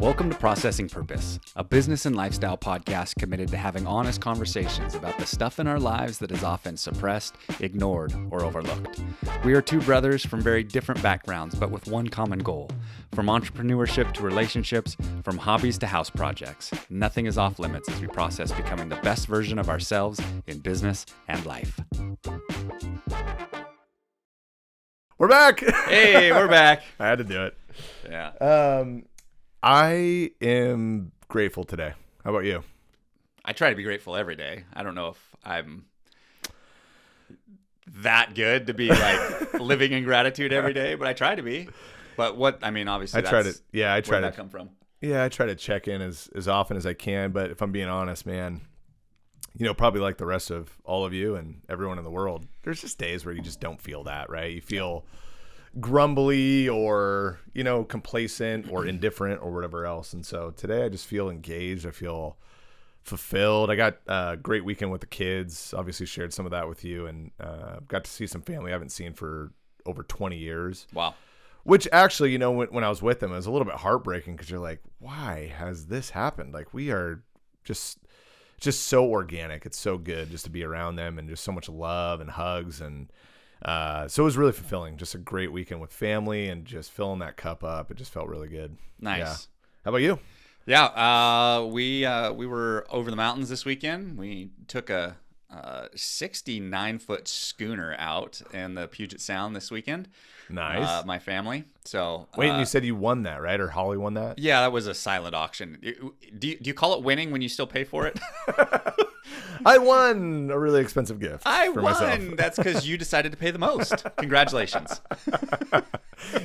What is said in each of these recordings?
Welcome to Processing Purpose, a business and lifestyle podcast committed to having honest conversations about the stuff in our lives that is often suppressed, ignored, or overlooked. We are two brothers from very different backgrounds, but with one common goal. From entrepreneurship to relationships, from hobbies to house projects, nothing is off limits as we process becoming the best version of ourselves in business and life. We're back. Hey, we're back. I had to do it. Yeah. I am grateful today. How about you? I try to be grateful every day. I don't know if I'm that good to be like living in gratitude every day, but I try to be. But obviously, I try to that come from? Yeah, I try to check in as often as I can. But if I'm being honest, man, probably like the rest of all of you and everyone in the world, there's just days where you just don't feel that, right? You feel grumbly or complacent or indifferent or whatever else. And so today I just feel engaged. I feel fulfilled. I got a great weekend with the kids. Obviously shared some of that with you, and got to see some family I haven't seen for over 20 years. Wow. Which actually, when I was with them, it was a little bit heartbreaking because you're like, why has this happened? Like, we are just so organic. It's so good just to be around them, and just so much love and hugs. And so it was really fulfilling. Just a great weekend with family and just filling that cup up. It just felt really good. Nice. Yeah. How about you? Yeah. We were over the mountains this weekend. We took a 69-foot schooner out in the Puget Sound this weekend. Nice. My family. So wait, and you said you won that, right? Or Holly won that? Yeah, that was a silent auction. Do you call it winning when you still pay for it? I won a really expensive gift. I for won. Myself. That's because you decided to pay the most. Congratulations.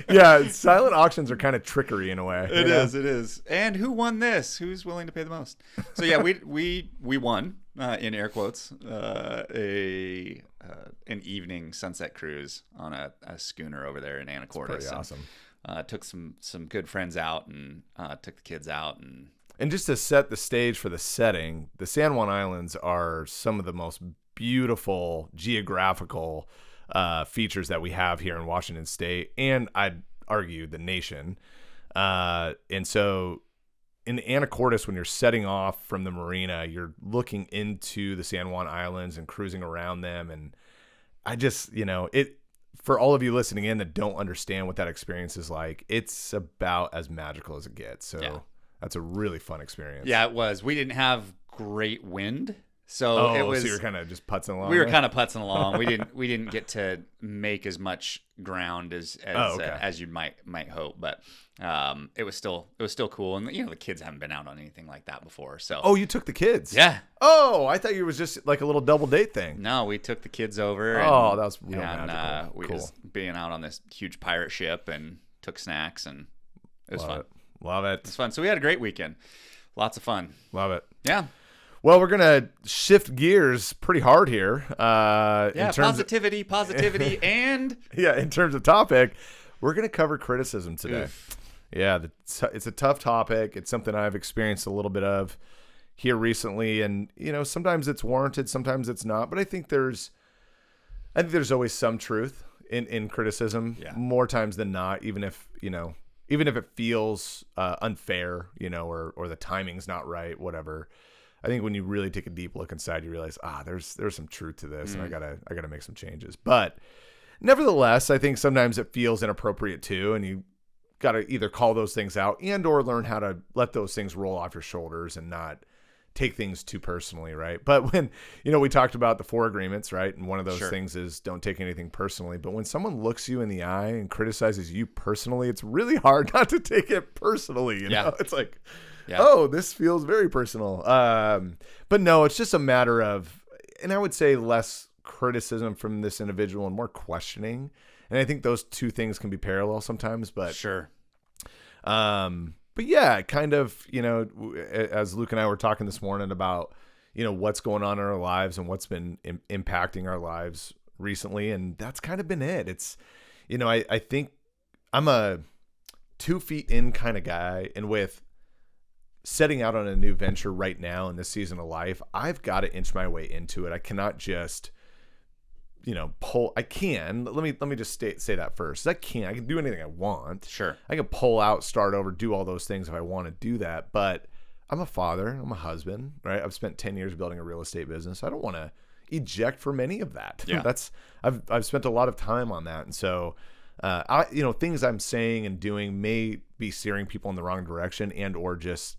Yeah, silent auctions are kind of trickery in a way. It is. And who won this? Who's willing to pay the most? So yeah, we won in air quotes an evening sunset cruise on a schooner over there in Anacortes. Pretty awesome. Took some good friends out and took the kids out. And just to set the stage for the setting, the San Juan Islands are some of the most beautiful geographical features that we have here in Washington State, and I'd argue the nation. And so in Anacortes, when you're setting off from the marina, you're looking into the San Juan Islands and cruising around them. And I just, for all of you listening in that don't understand what that experience is like, it's about as magical as it gets. So yeah. That's a really fun experience. Yeah, it was. We didn't have great wind. So it was. So you were kind of just putzing along. We were kind of putzing along. We didn't get to make as much ground as you might hope, but it was still cool. And the kids haven't been out on anything like that before. So you took the kids? Yeah. Oh, I thought it was just like a little double date thing. No, we took the kids over. Oh, that was real magical. We cool. was being out on this huge pirate ship and took snacks, and it was fun. Love it. It's fun. So we had a great weekend. Lots of fun. Love it. Yeah. Well, we're going to shift gears pretty hard here. In terms positivity, and... Yeah, in terms of topic, we're going to cover criticism today. Oof. Yeah, it's a tough topic. It's something I've experienced a little bit of here recently. And, sometimes it's warranted, sometimes it's not. But I think there's always some truth in criticism, more times than not, even if it feels unfair, or the timing's not right, whatever. I think when you really take a deep look inside, you realize, there's some truth to this, and I gotta make some changes. But nevertheless, I think sometimes it feels inappropriate too, and you gotta either call those things out and/or learn how to let those things roll off your shoulders and not take things too personally, right? But when, we talked about the 4 agreements, right? And one of those things is don't take anything personally. But when someone looks you in the eye and criticizes you personally, it's really hard not to take it personally. You know, it's like, this feels very personal. But no, it's just a matter of, and I would say less criticism from this individual and more questioning. And I think those two things can be parallel sometimes, but sure. But yeah, kind of, as Luke and I were talking this morning about, what's going on in our lives and what's been impacting our lives recently. And that's kind of been it. It's, I think I'm a 2 feet in kind of guy. And with setting out on a new venture right now in this season of life, I've got to inch my way into it. I cannot just pull. I can. Let me just say that first. I can do anything I want. Sure. I can pull out, start over, do all those things if I want to do that. But I'm a father. I'm a husband, right? I've spent 10 years building a real estate business. I don't want to eject from any of that. Yeah. I've spent a lot of time on that. And so, things I'm saying and doing may be steering people in the wrong direction and, or just,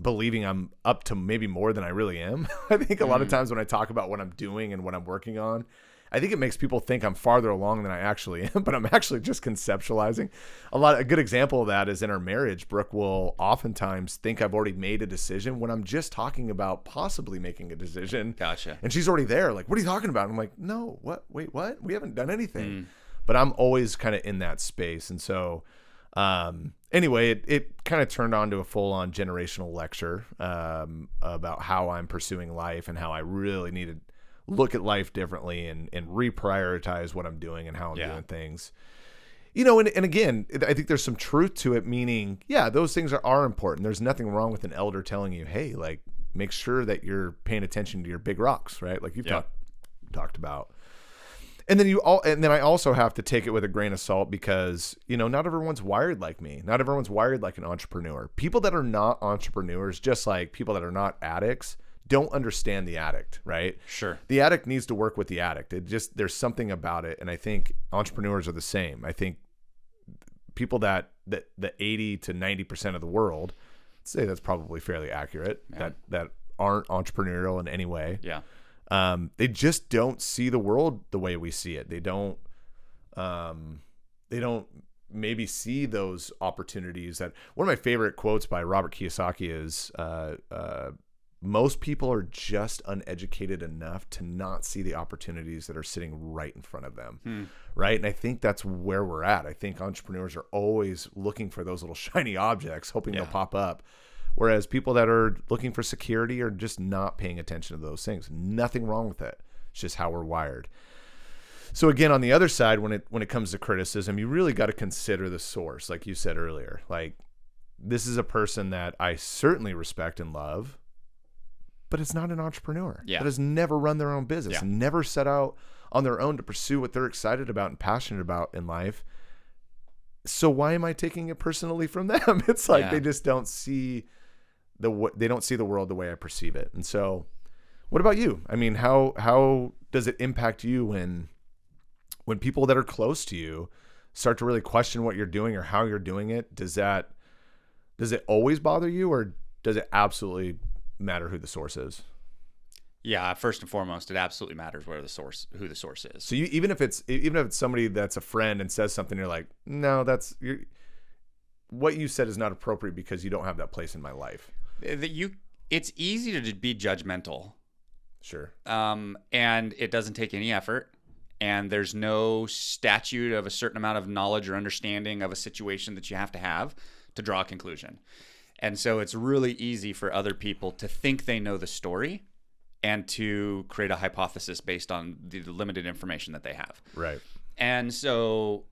believing I'm up to maybe more than I really am. I think a lot of times when I talk about what I'm doing and what I'm working on, I think it makes people think I'm farther along than I actually am, but I'm actually just conceptualizing. A good example of that is in our marriage. Brooke will oftentimes think I've already made a decision when I'm just talking about possibly making a decision. Gotcha. And she's already there. Like, what are you talking about? I'm like, no, what? Wait, what? We haven't done anything. But I'm always kind of in that space. And so, anyway, it kind of turned on to a full-on generational lecture about how I'm pursuing life and how I really need to look at life differently and reprioritize what I'm doing and how I'm doing things. And again, I think there's some truth to it, meaning, those things are important. There's nothing wrong with an elder telling you, hey, like, make sure that you're paying attention to your big rocks, right? Like you've talked about. And then I also have to take it with a grain of salt because, not everyone's wired like me. Not everyone's wired like an entrepreneur. People that are not entrepreneurs, just like people that are not addicts, don't understand the addict, right? Sure. The addict needs to work with the addict. There's something about it. And I think entrepreneurs are the same. I think people the 80 to 90% of the world, I'd say that's probably fairly accurate, that aren't entrepreneurial in any way. Yeah. They just don't see the world the way we see it. They don't maybe see those opportunities. That one of my favorite quotes by Robert Kiyosaki is, most people are just uneducated enough to not see the opportunities that are sitting right in front of them. Right. And I think that's where we're at. I think entrepreneurs are always looking for those little shiny objects, hoping they'll pop up. Whereas people that are looking for security are just not paying attention to those things. Nothing wrong with it. It's just how we're wired. So again, on the other side, when it comes to criticism, you really got to consider the source, like you said earlier. Like, this is a person that I certainly respect and love, but it's not an entrepreneur. Yeah. That has never run their own business, never set out on their own to pursue what they're excited about and passionate about in life. So why am I taking it personally from them? It's like they just don't see they don't see the world the way I perceive it. And so, what about you? I mean, how does it impact you when people that are close to you start to really question what you're doing or how you're doing it? Does it always bother you, or does it absolutely matter who the source is? Yeah, first and foremost, it absolutely matters who the source is. So even if it's somebody that's a friend and says something, you're like, no, what you said is not appropriate because you don't have that place in my life. It's easy to be judgmental. Sure. And it doesn't take any effort. And there's no statute of a certain amount of knowledge or understanding of a situation that you have to draw a conclusion. And so it's really easy for other people to think they know the story and to create a hypothesis based on the limited information that they have. Right. And so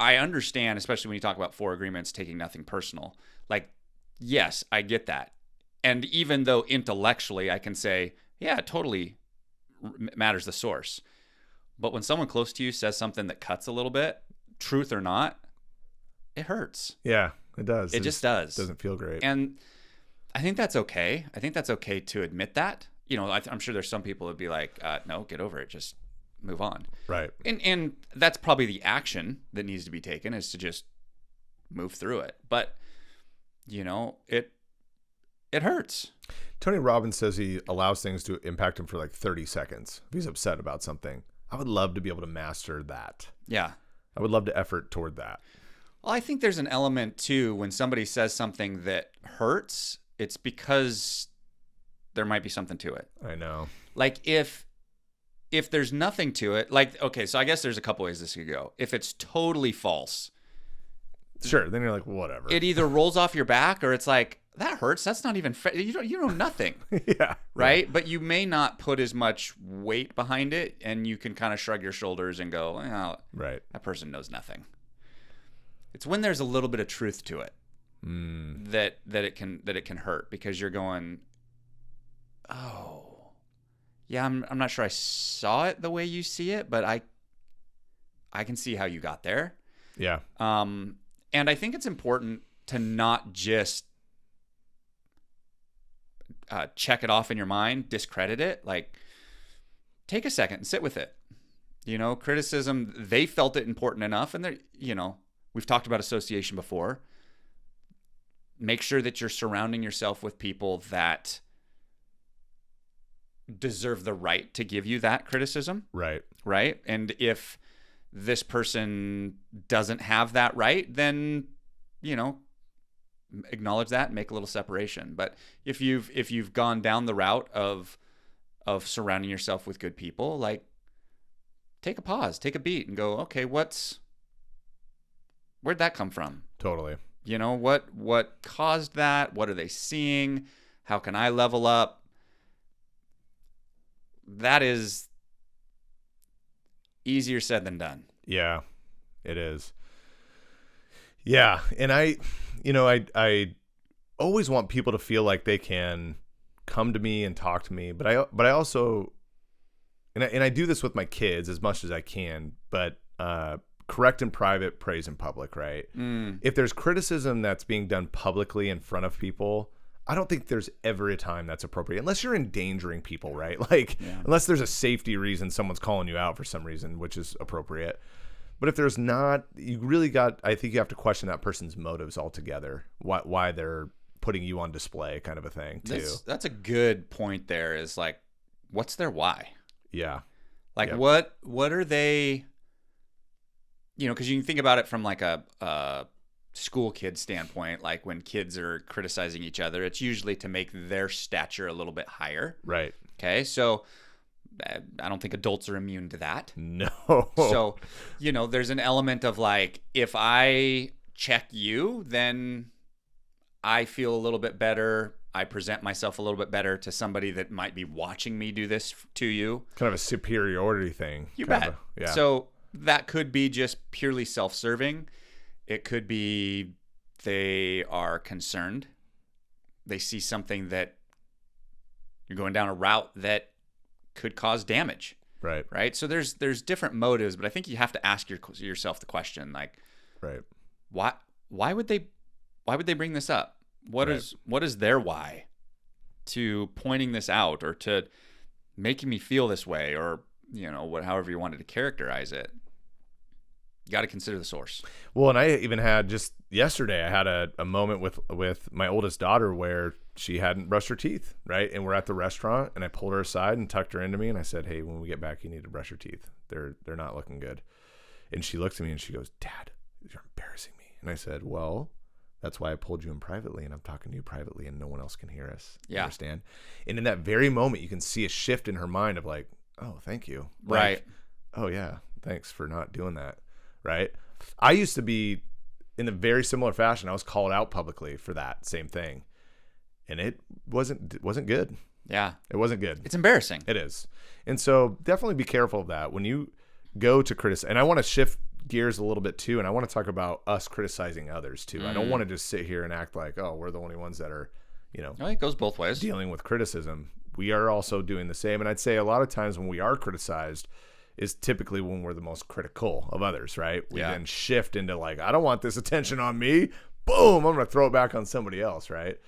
I understand, especially when you talk about 4 agreements, taking nothing personal. Like, yes, I get that. And even though intellectually I can say, yeah, it totally matters the source. But when someone close to you says something that cuts a little bit, truth or not, it hurts. Yeah, it does. It just does. It doesn't feel great. And I think that's okay. I think that's okay to admit that. I'm sure there's some people that'd be like, no, get over it. Just move on. Right. And that's probably the action that needs to be taken, is to just move through it. But, it hurts. Tony Robbins says he allows things to impact him for like 30 seconds. If he's upset about something, I would love to be able to master that. Yeah. I would love to effort toward that. Well, I think there's an element too, when somebody says something that hurts, it's because there might be something to it. I know. Like if there's nothing to it, like, okay, so I guess there's a couple ways this could go. If it's totally false. Sure. Then you're like, whatever. It either rolls off your back, or it's like, that hurts. That's not even fair. You know nothing. Yeah. Right. Yeah. But you may not put as much weight behind it, and you can kind of shrug your shoulders and go, well, right. That person knows nothing. It's when there's a little bit of truth to it that it can hurt, because you're going, oh, yeah, I'm not sure I saw it the way you see it, but I can see how you got there. Yeah. And I think it's important to not just check it off in your mind, discredit it. Like, take a second and sit with it. Criticism, they felt it important enough, and we've talked about association before. Make sure that you're surrounding yourself with people that deserve the right to give you that criticism. Right. Right. And if this person doesn't have that right, then, acknowledge that and make a little separation. But if you've gone down the route of surrounding yourself with good people, like, take a pause, take a beat and go, okay, where'd that come from? Totally. What caused that? What are they seeing? How can I level up? That is easier said than done. Yeah, it is. Yeah. And I always want people to feel like they can come to me and talk to me, but I also, and I do this with my kids as much as I can, but, correct in private, praise in public, right? If there's criticism that's being done publicly in front of people, I don't think there's ever a time that's appropriate, unless you're endangering people, right? Like, unless there's a safety reason someone's calling you out for some reason, which is appropriate. But if there's not, I think you have to question that person's motives altogether, why they're putting you on display, kind of a thing, too. That's a good point there, is like, what's their why? Yeah. Like, what are they... because you can think about it from like a school kid standpoint. Like, when kids are criticizing each other, it's usually to make their stature a little bit higher. Right. Okay. So I don't think adults are immune to that. No. So, there's an element of like, if I check you, then I feel a little bit better. I present myself a little bit better to somebody that might be watching me do this to you. Kind of a superiority thing. You bet. Yeah. So that could be just purely self-serving. It could be they are concerned. They see something that you're going down a route that could cause damage. Right. Right. So there's different motives, but I think you have to ask yourself the question, like, right, why would they bring this up? What is their why to pointing this out, or to making me feel this way, or however you wanted to characterize it? You got to consider the source. Well, and I even had, just yesterday, I had a moment with my oldest daughter where she hadn't brushed her teeth, right? And we're at the restaurant, and I pulled her aside and tucked her into me, and I said, "Hey, when we get back, you need to brush your teeth. They're not looking good." And she looks at me and she goes, "Dad, you're embarrassing me." And I said, "Well, that's why I pulled you in privately, and I'm talking to you privately, and no one else can hear us." Yeah. Understand? And in that very moment, you can see a shift in her mind of like, "Oh, thank you." Right. Like, "Oh yeah, thanks for not doing that." Right. I used to be in a very similar fashion. I was called out publicly for that same thing, and it wasn't good. Yeah. It wasn't good. It's embarrassing. It is. And so definitely be careful of that when you go to criticize. And I want to shift gears a little bit too, and I want to talk about us criticizing others too. I don't want to just sit here and act like, oh, we're the only ones that are, it goes both ways. Dealing with criticism. We are also doing the same. And I'd say a lot of times when we are criticized is typically when we're the most critical of others, right? We then shift into like, I don't want this attention on me. Boom, I'm going to throw it back on somebody else, right?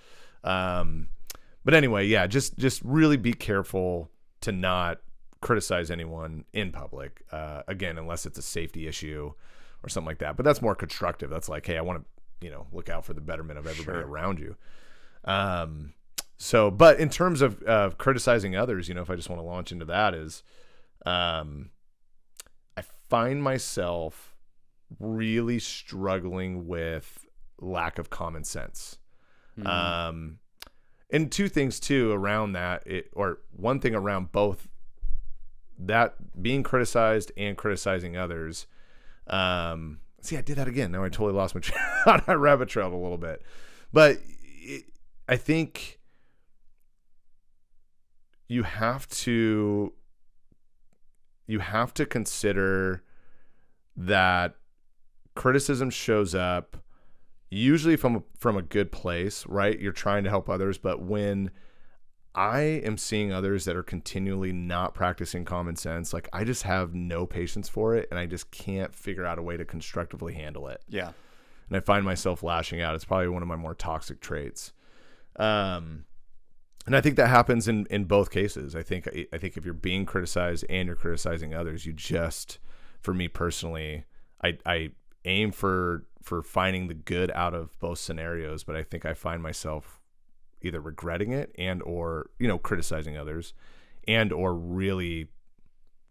But anyway, yeah, just really be careful to not criticize anyone in public, again, unless it's a safety issue or something like that. But that's more constructive. That's like, hey, I want to, look out for the betterment of everybody around you. But in terms of criticizing others, if I just want to launch into that, is I find myself really struggling with lack of common sense. And two things too around that, or one thing around both that being criticized and criticizing others. See, I did that again. Now I totally lost my I rabbit trailed a little bit, but I think you have to consider that criticism shows up usually from a good place, right? You're trying to help others, but when I am seeing others that are continually not practicing common sense. Like, I just have no patience for it, and I just can't figure out a way to constructively handle it. Yeah. And I find myself lashing out. It's probably one of my more toxic traits. And I think that happens in both cases. I think if you're being criticized and you're criticizing others, you just, for me personally, I aim for finding the good out of both scenarios, but I think I find myself either regretting it and or, criticizing others and or really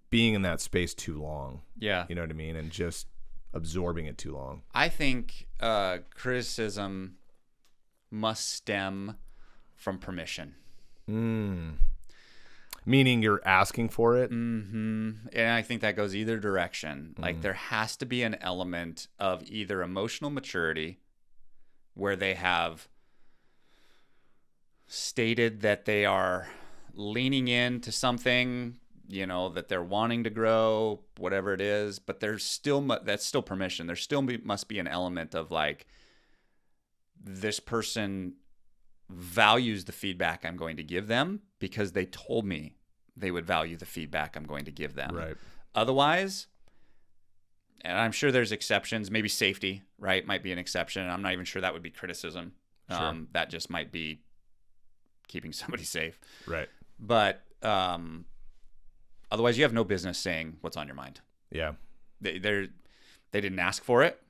being in that space too long. Yeah. You know what I mean? And just absorbing it too long. I think criticism must stem from permission. Meaning you're asking for it? Mm-hmm. And I think that goes either direction. Like, there has to be an element of either emotional maturity where they have stated that they are leaning into something, that they're wanting to grow, whatever it is, but there's still that's still permission. There still must be an element of like, this person values the feedback I'm going to give them because they told me they would value the feedback I'm going to give them. Right. Otherwise, and I'm sure there's exceptions, maybe safety, right, might be an exception. I'm not even sure that would be criticism. Sure. That just might be keeping somebody safe. Right. But otherwise, you have no business saying what's on your mind. Yeah. They didn't ask for it.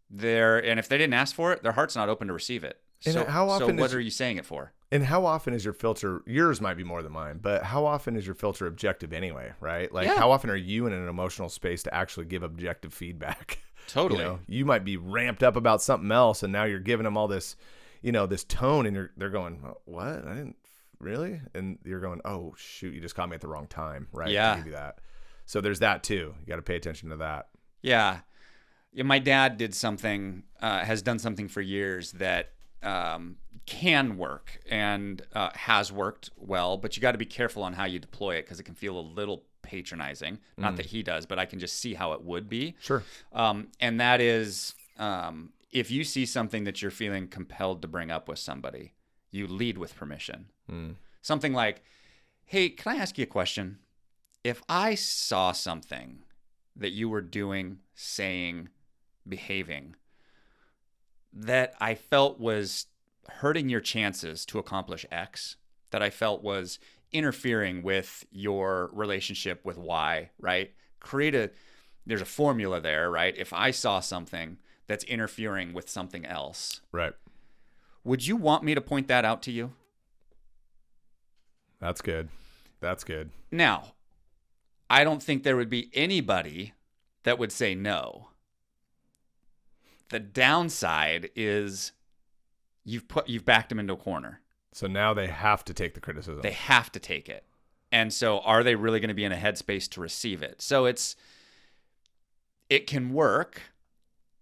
And if they didn't ask for it, their heart's not open to receive it. And so what are you saying it for? And how often is your filter, yours might be more than mine, but how often is your filter objective anyway, right? Like, how often are you in an emotional space to actually give objective feedback? Totally. You might be ramped up about something else, and now you're giving them all this, this tone, and they're going, what? I didn't really? And you're going, oh, shoot, you just caught me at the wrong time, right? Yeah. To give you that. So there's that too. You got to pay attention to that. Yeah. My dad has done something for years that can work and has worked well, but you got to be careful on how you deploy it because it can feel a little patronizing. Not that he does, but I can just see how it would be. Sure. And that is, if you see something that you're feeling compelled to bring up with somebody, you lead with permission. Something like, hey, can I ask you a question? If I saw something that you were doing, saying, behaving that I felt was hurting your chances to accomplish X, that I felt was interfering with your relationship with Y, right? There's a formula there, right? If I saw something that's interfering with something else, right? Would you want me to point that out to you? That's good. That's good. Now, I don't think there would be anybody that would say no. The downside is you've backed them into a corner. So now they have to take the criticism. They have to take it. And so are they really going to be in a headspace to receive it? So it can work,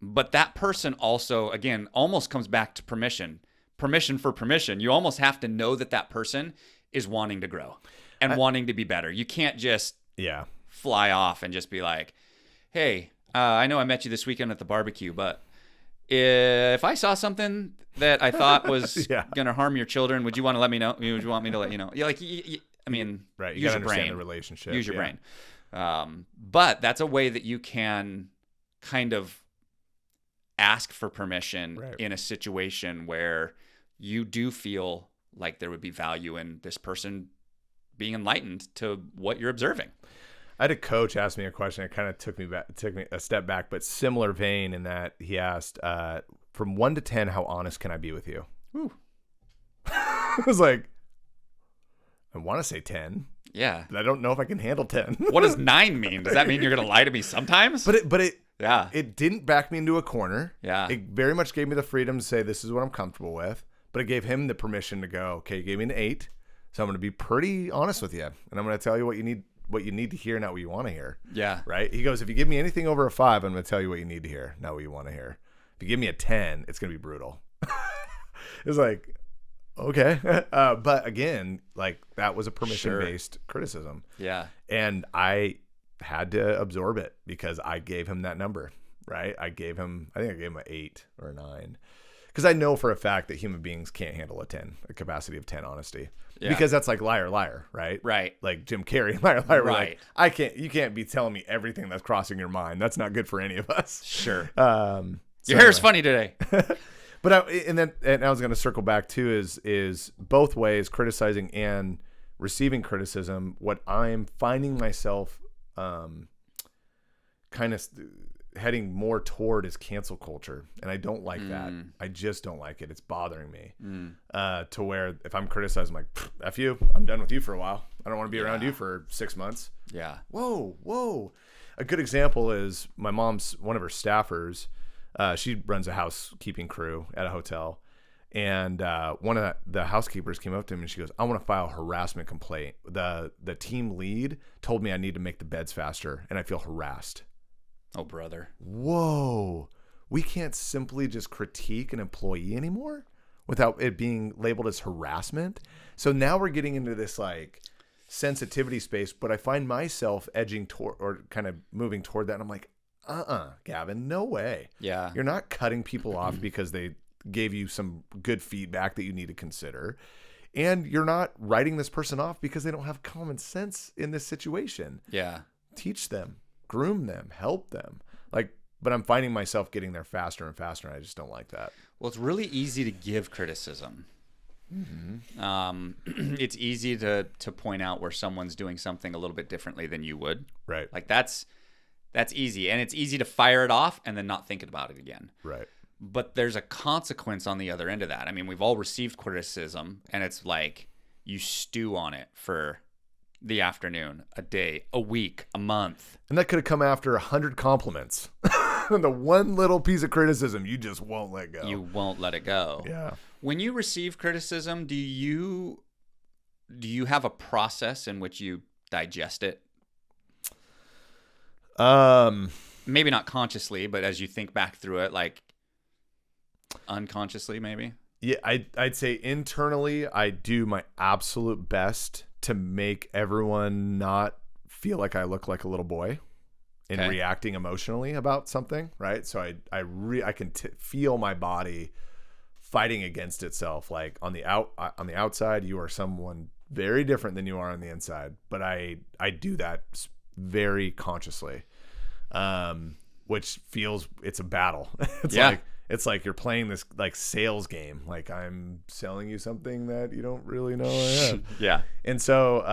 but that person also, again, almost comes back to permission. Permission for permission. You almost have to know that person is wanting to grow and wanting to be better. You can't just fly off and just be like, hey, I know I met you this weekend at the barbecue, but if I saw something that I thought was going to harm your children, would you want to let me know? Would you want me to let you know? Yeah, I mean, right. You use gotta your brain. Understand the relationship. Use your brain. But that's a way that you can kind of ask for permission in a situation where you do feel like there would be value in this person being enlightened to what you're observing. I had a coach ask me a question. It kind of took me a step back, but similar vein in that he asked, from 1 to 10, how honest can I be with you? Ooh. I was like, I want to say 10. Yeah. But I don't know if I can handle 10. What does 9 mean? Does that mean you're going to lie to me sometimes? But it didn't back me into a corner. Yeah. It very much gave me the freedom to say, this is what I'm comfortable with. But it gave him the permission to go, okay, you gave me an 8. So I'm going to be pretty honest with you. And I'm going to tell you what you need to hear, not what you want to hear. Yeah. Right? He goes, if you give me anything over a 5, I'm going to tell you what you need to hear, not what you want to hear. If you give me a 10, it's going to be brutal. It's like, okay. But again, like that was a permission-based criticism. Yeah. And I had to absorb it because I gave him that number, right? I think I gave him an 8 or a 9 because I know for a fact that human beings can't handle a capacity of 10 honesty. Yeah. Because that's like liar, liar, right? Right. Like Jim Carrey, liar, liar. Right. Like, you can't be telling me everything that's crossing your mind. That's not good for any of us. Sure. So Your hair's funny today. But I was going to circle back too is both ways, criticizing and receiving criticism. What I'm finding myself kind of heading more toward is cancel culture, and I don't like that. I just don't like it. It's bothering me to where if I'm criticized, I'm like, F you, I'm done with you for a while. I don't want to be around you for 6 months. Yeah. Whoa. A good example is my mom's, one of her staffers. She runs a housekeeping crew at a hotel. And one of the housekeepers came up to me and she goes, I want to file a harassment complaint. The team lead told me I need to make the beds faster and I feel harassed. Oh, brother. Whoa. We can't simply just critique an employee anymore without it being labeled as harassment. So now we're getting into this like sensitivity space, but I find myself edging toward or kind of moving toward that. And I'm like, Gavin, no way. Yeah. You're not cutting people off because they gave you some good feedback that you need to consider. And you're not writing this person off because they don't have common sense in this situation. Yeah. Teach them, groom them, help them. But I'm finding myself getting there faster and faster, and I just don't like that. Well, it's really easy to give criticism. It's easy to point out where someone's doing something a little bit differently than you would. Right. Like that's easy. And it's easy to fire it off and then not think about it again. Right. But there's a consequence on the other end of that. I mean, we've all received criticism, and it's like you stew on it for the afternoon, a day, a week, a month. And that could have come after 100 compliments. The one little piece of criticism, you just won't let go. You won't let it go. Yeah. When you receive criticism, do you have a process in which you digest it? Maybe not consciously, but as you think back through it, like unconsciously, maybe. Yeah, I'd say internally, I do my absolute best to make everyone not feel like I look like a little boy in reacting emotionally about something, right? So I can feel my body fighting against itself. Like on the outside, you are someone very different than you are on the inside, but I do that very consciously, which feels it's a battle. It's like you're playing this like sales game. Like I'm selling you something that you don't really know I have. Yeah. And so,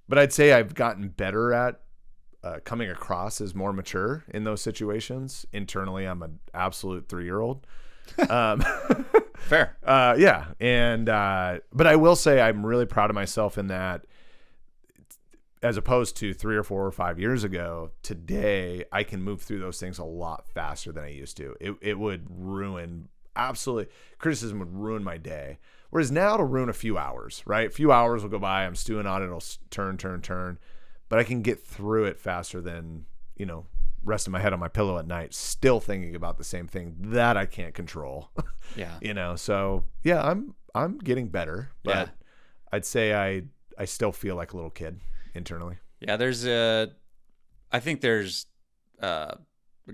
but I'd say I've gotten better at coming across as more mature in those situations. Internally, I'm an absolute 3-year-old. Fair. Yeah. And, but I will say I'm really proud of myself in that, as opposed to 3 or 4 or 5 years ago, today I can move through those things a lot faster than I used to. It would criticism would ruin my day. Whereas now it'll ruin a few hours, right? A few hours will go by, I'm stewing on it, it'll turn, but I can get through it faster than, resting my head on my pillow at night, still thinking about the same thing that I can't control. Yeah. So yeah, I'm getting better, but Yeah. I'd say I still feel like a little kid internally. Yeah, I think there's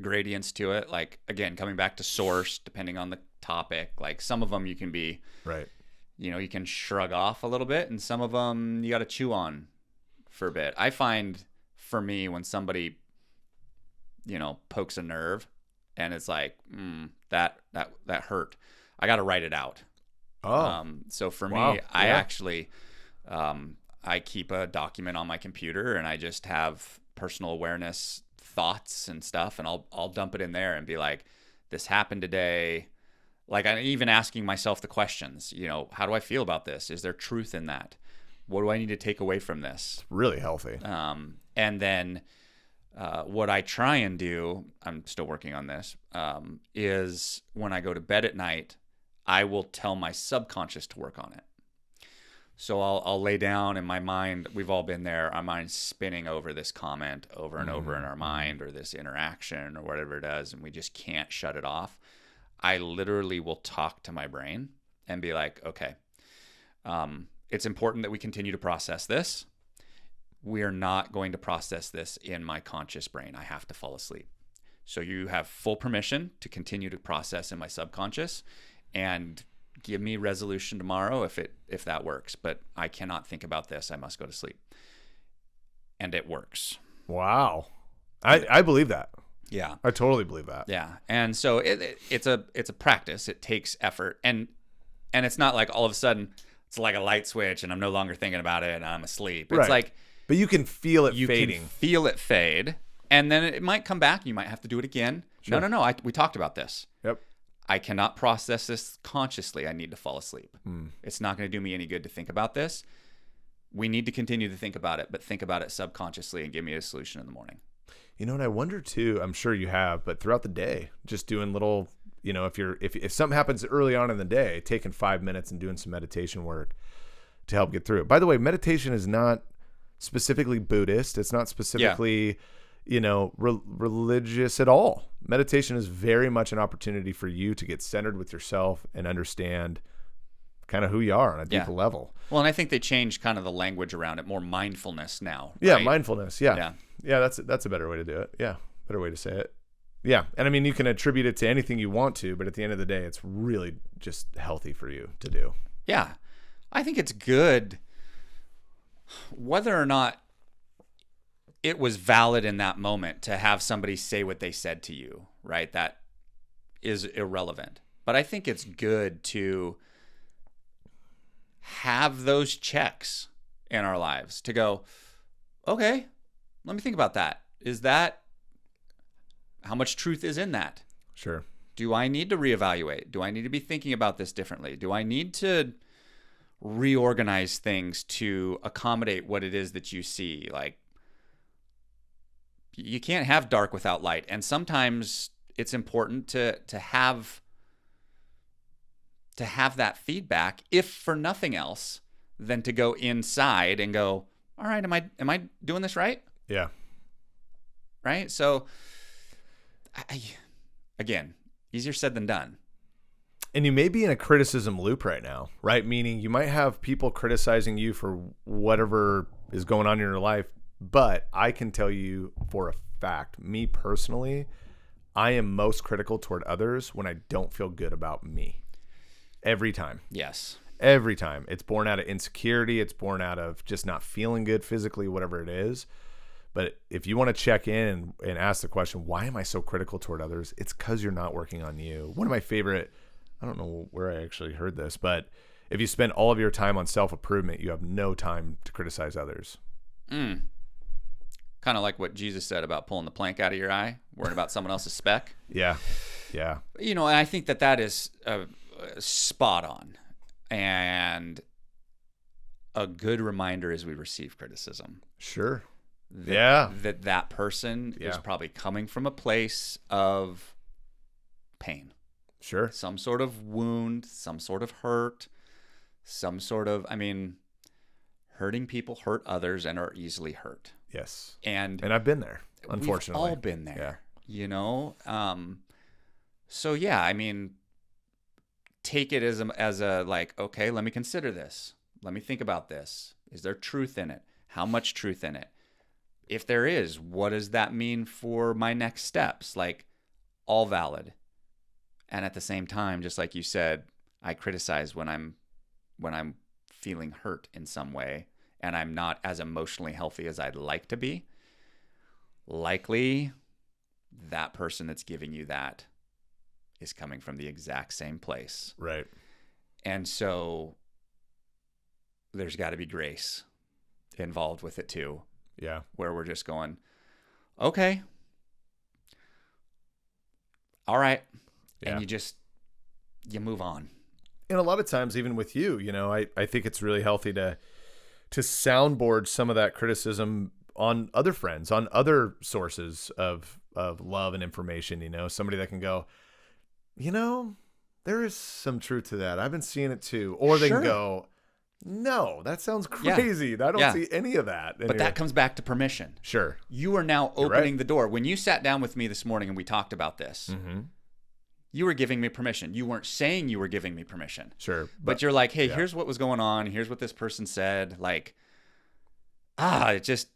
gradients to it. Like, again, coming back to source, depending on the topic, like some of them you can be, right. You can shrug off a little bit, and some of them you got to chew on for a bit. I find for me, when somebody, pokes a nerve and it's like, that hurt, I got to write it out. So for me, I actually, I keep a document on my computer and I just have personal awareness thoughts and stuff, and I'll dump it in there and be like, this happened today. Like, I'm even asking myself the questions, how do I feel about this? Is there truth in that? What do I need to take away from this? Really healthy. And then what I try and do, I'm still working on this, is when I go to bed at night, I will tell my subconscious to work on it. So I'll lay down in my mind. We've all been there. Our mind's spinning over this comment over and over in our mind, or this interaction or whatever it is, and we just can't shut it off. I literally will talk to my brain and be like, okay, it's important that we continue to process this. We are not going to process this in my conscious brain. I have to fall asleep. So you have full permission to continue to process in my subconscious. and give me resolution tomorrow if that works. But I cannot think about this. I must go to sleep. And it works. Wow. I believe that. Yeah. I totally believe that. Yeah. And so it's a practice. It takes effort. And it's not like all of a sudden it's like a light switch and I'm no longer thinking about it and I'm asleep. It's Right. like, but you can feel it you fading. can feel it fade, and then it might come back. You might have to do it again. Sure. No. We talked about this. Yep. I cannot process this consciously. I need to fall asleep. It's not going to do me any good to think about this. We need to continue to think about it, but think about it subconsciously and give me a solution in the morning. You know, and I wonder too, I'm sure you have, but throughout the day, just doing little, you know, if something happens early on in the day, taking 5 minutes and doing some meditation work to help get through it. By the way, meditation is not specifically Buddhist. It's not specifically, you know, religious at all. Meditation is very much an opportunity for you to get centered with yourself and understand kind of who you are on a deeper level. Well, and I think they changed kind of the language around it, more mindfulness now. Yeah, right? mindfulness. Yeah. That's a better way to do it. Yeah, better way to say it. Yeah, and I mean, you can attribute it to anything you want to, but at the end of the day, it's really just healthy for you to do. Yeah, I think it's good. Whether or not it was valid in that moment to have somebody say what they said to you, right? That is irrelevant. But I think it's good to have those checks in our lives to go, okay, let me think about that. How much truth is in that? Sure. Do I need to reevaluate? Do I need to be thinking about this differently? Do I need to reorganize things to accommodate what it is that you see? Like, you can't have dark without light. And sometimes it's important to have that feedback, if for nothing else, than to go inside and go, all right, am I doing this right? Yeah. Right? So, again, easier said than done. And you may be in a criticism loop right now, right? Meaning you might have people criticizing you for whatever is going on in your life. But I can tell you for a fact, me personally, I am most critical toward others when I don't feel good about me. Every time. Yes. Every time. It's born out of insecurity. It's born out of just not feeling good physically, whatever it is. But if you want to check in and ask the question, why am I so critical toward others? It's because you're not working on you. One of my favorite, I don't know where I actually heard this, but if you spend all of your time on self-improvement, you have no time to criticize others. Kind of like what Jesus said about pulling the plank out of your eye, worrying about someone else's speck. Yeah. Yeah. You know, and I think that is spot on. And a good reminder as we receive criticism. Sure. That person is probably coming from a place of pain. Sure. Some sort of wound, some sort of hurt, hurting people hurt others and are easily hurt. Yes. And I've been there, unfortunately. We've all been there, you know? So yeah, I mean, take it as a like, okay, let me consider this. Let me think about this. Is there truth in it? How much truth in it? If there is, what does that mean for my next steps? Like, all valid. And at the same time, just like you said, I criticize when I'm feeling hurt in some way and I'm not as emotionally healthy as I'd like to be. Likely that person that's giving you that is coming from the exact same place. Right. And so there's got to be grace involved with it too. Yeah. Where we're just going, okay, all right. Yeah. And you move on. And a lot of times, even with you, you know, I think it's really healthy to soundboard some of that criticism on other friends, on other sources of love and information, you know, somebody that can go, you know, there is some truth to that. I've been seeing it too. Or they can go, no, that sounds crazy. I don't see any of that. But that comes back to permission. Sure. You are now opening the door. When you sat down with me this morning and we talked about this, you were giving me permission. You weren't saying you were giving me permission. Sure. But you're like, hey, here's what was going on. Here's what this person said. Like, it just,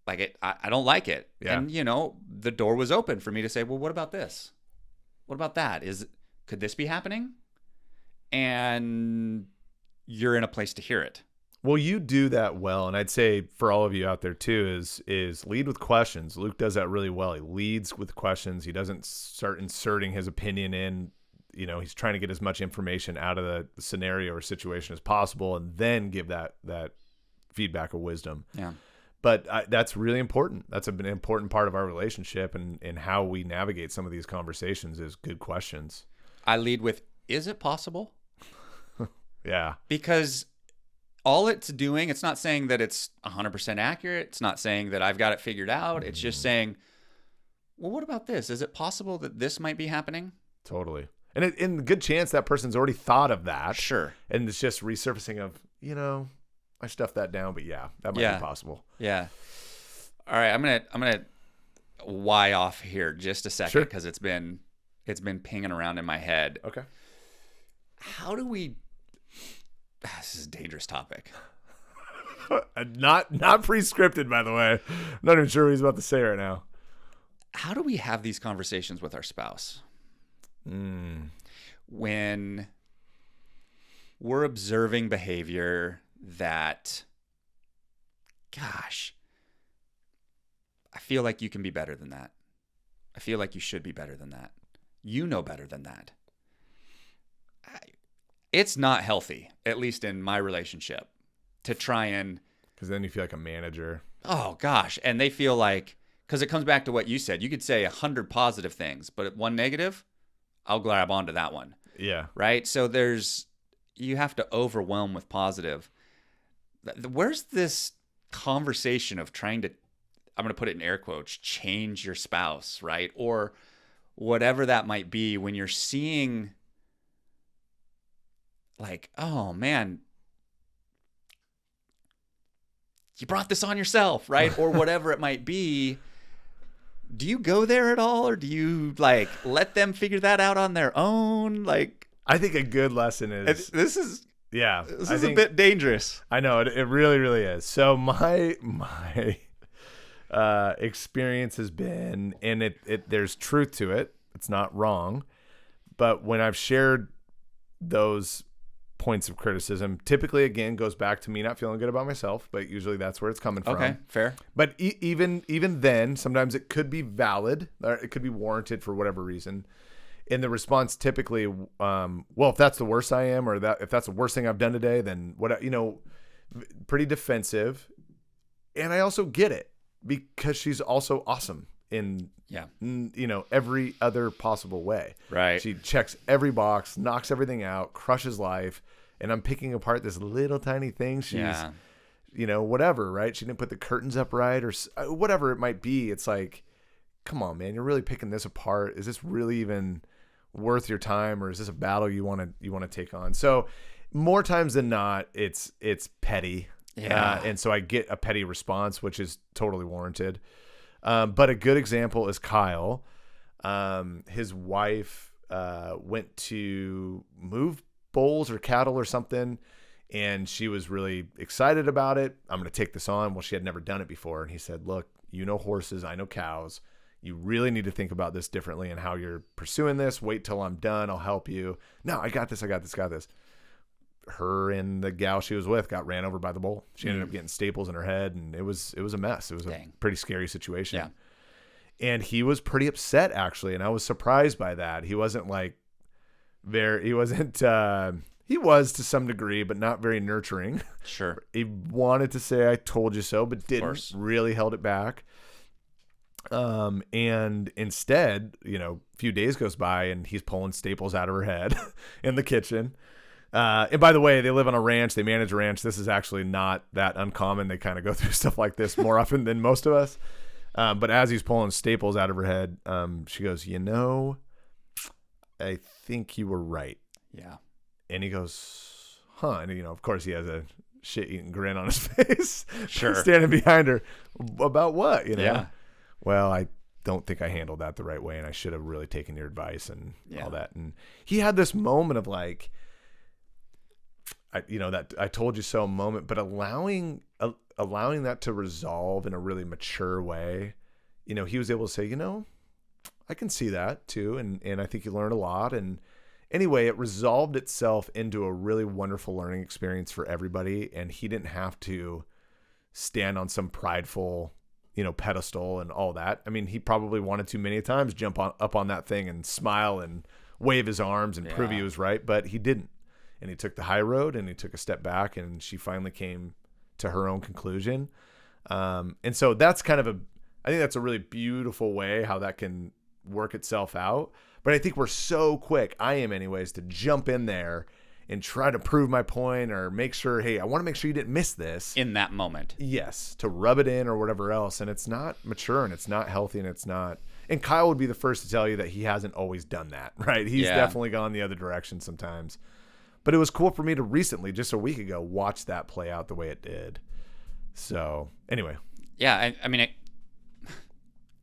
like, I don't like it. Yeah. And, you know, the door was open for me to say, well, what about this? What about that? Could this be happening? and you're in a place to hear it. Well, you do that well, and I'd say for all of you out there too is lead with questions. Luke does that really well. He leads with questions. He doesn't start inserting his opinion in. He's trying to get as much information out of the scenario or situation as possible, and then give that feedback of wisdom. Yeah. But that's really important. That's an important part of our relationship, and how we navigate some of these conversations is good questions. I lead with, is it possible? Yeah. Because all it's doing, it's not saying that it's 100% accurate. It's not saying that I've got it figured out. It's just saying, well, what about this? Is it possible that this might be happening? Totally. And in good chance that person's already thought of that. Sure. And it's just resurfacing of, I stuffed that down, but yeah, that might be possible. Yeah. All right. I'm gonna why off here just a second, because it's been pinging around in my head. Okay. How do we? This is a dangerous topic. Not pre-scripted, by the way. I'm not even sure what he's about to say right now. How do we have these conversations with our spouse? When we're observing behavior that, gosh, I feel like you can be better than that. I feel like you should be better than that. You know better than that. It's not healthy, at least in my relationship, to try and... Because then you feel like a manager. Oh, gosh. And they feel like... Because it comes back to what you said. You could say 100 positive things, but one negative, I'll grab onto that one. Yeah. Right? So you have to overwhelm with positive. Where's this conversation of trying to, I'm going to put it in air quotes, change your spouse, right? Or whatever that might be, when you're seeing like, oh man, you brought this on yourself, right? Or whatever it might be. Do you go there at all, or do you like let them figure that out on their own? Like, I think a good lesson is this is a bit dangerous. I know it really, really is. So my experience has been, and there's truth to it. It's not wrong, but when I've shared those points of criticism, typically again goes back to me not feeling good about myself, but usually that's where it's coming from. Okay, fair. But even then, sometimes it could be valid, or it could be warranted for whatever reason. And the response typically, well, if that's the worst I am, or if that's the worst thing I've done today, then what, pretty defensive. And I also get it, because she's also awesome in every other possible way. Right. She checks every box, knocks everything out, crushes life, and I'm picking apart this little tiny thing. She's, whatever, right? She didn't put the curtains up right, or whatever it might be. It's like, come on, man, you're really picking this apart. Is this really even worth your time, or is this a battle you want to take on? So more times than not, it's petty. Yeah. And so I get a petty response, which is totally warranted. But a good example is Kyle. His wife went to move bulls or cattle or something, and she was really excited about it. I'm going to take this on. Well, she had never done it before. And he said, look, horses, I know cows. You really need to think about this differently and how you're pursuing this. Wait till I'm done. I'll help you. No, I got this. Her and the gal she was with got ran over by the bull. She ended up getting staples in her head, and it was a mess. It was a pretty scary situation. Yeah. And he was pretty upset, actually, and I was surprised by that. He wasn't he was to some degree, but not very nurturing. Sure. He wanted to say, I told you so, but didn't. Really held it back. And instead, a few days goes by and he's pulling staples out of her head in the kitchen. And by the way, they live on a ranch. They manage a ranch. This is actually not that uncommon. They kind of go through stuff like this more often than most of us. But as he's pulling staples out of her head, she goes, I think you were right. Yeah. And he goes, huh. And, of course he has a shit-eating grin on his face. Sure. Standing behind her. About what, Yeah. Well, I don't think I handled that the right way, and I should have really taken your advice and all that. And he had this moment of like, that I told you so moment, but allowing that to resolve in a really mature way, he was able to say, I can see that too. And I think you learned a lot. And anyway, it resolved itself into a really wonderful learning experience for everybody. And he didn't have to stand on some prideful, pedestal and all that. I mean, he probably wanted to many times jump up on that thing and smile and wave his arms and prove he was right, but he didn't. And he took the high road and he took a step back, and she finally came to her own conclusion. And so that's I think that's a really beautiful way how that can work itself out. But I think we're so quick, I am anyways, to jump in there and try to prove my point or make sure, hey, I want to make sure you didn't miss this. In that moment. Yes, to rub it in or whatever else. And it's not mature and it's not healthy and it's not. And Kyle would be the first to tell you that he hasn't always done that, right? He's definitely gone the other direction sometimes. But it was cool for me to recently, just a week ago, watch that play out the way it did. So, anyway. Yeah, I mean,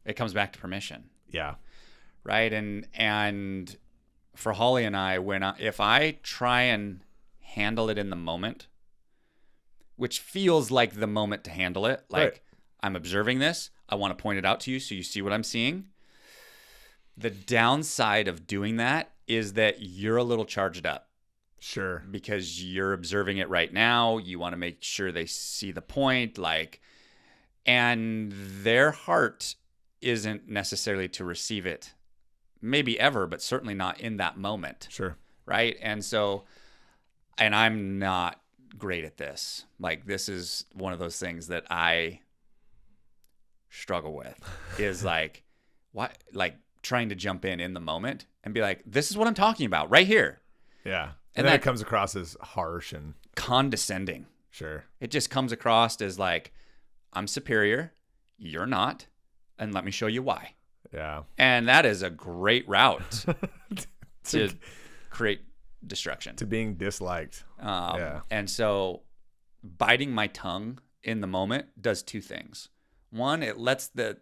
it comes back to permission. Yeah. Right? And for Holly and I, if I try and handle it in the moment, which feels like the moment to handle it, like right. I'm observing this, I want to point it out to you so you see what I'm seeing. The downside of doing that is that you're a little charged up. Sure. Because you're observing it right now. You want to make sure they see the point, and their heart isn't necessarily to receive it. Maybe ever, but certainly not in that moment. Sure. Right? And so, and I'm not great at this. This is one of those things that I struggle with is trying to jump in the moment and be like, this is what I'm talking about right here. Yeah. And then it comes across as harsh and condescending. Sure. It just comes across as I'm superior, you're not, and let me show you why. Yeah. And that is a great route to create destruction. To being disliked. And so biting my tongue in the moment does two things. One, it lets the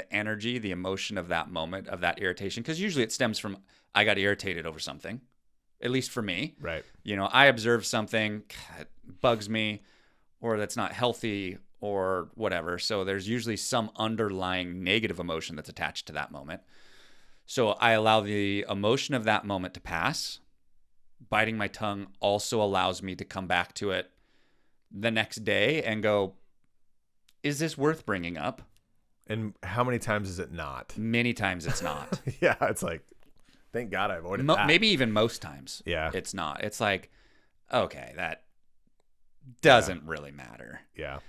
energy, the emotion of that moment, of that irritation, because usually it stems from I got irritated over something, at least for me. Right. I observe something, it bugs me, or that's not healthy, or whatever. So there's usually some underlying negative emotion that's attached to that moment. So I allow the emotion of that moment to pass. Biting my tongue also allows me to come back to it the next day and go, is this worth bringing up? And how many times is it not? Many times it's not. Yeah, it's thank God I avoided that. Maybe even most times. Yeah. It's not. It's okay, that doesn't really matter. Yeah.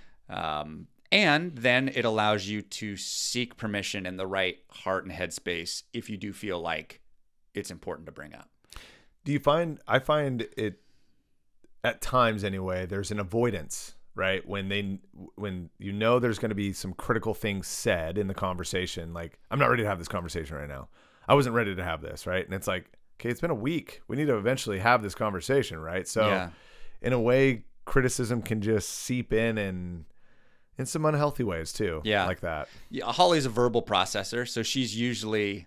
And then it allows you to seek permission in the right heart and headspace if you do feel like it's important to bring up. I find it at times anyway, there's an avoidance, right? When there's going to be some critical things said in the conversation, I'm not ready to have this conversation right now. I wasn't ready to have this, right? And it's okay, it's been a week. We need to eventually have this conversation, right? So in a way, criticism can just seep in some unhealthy ways too. Yeah. Like that. Yeah, Holly's a verbal processor, so she's usually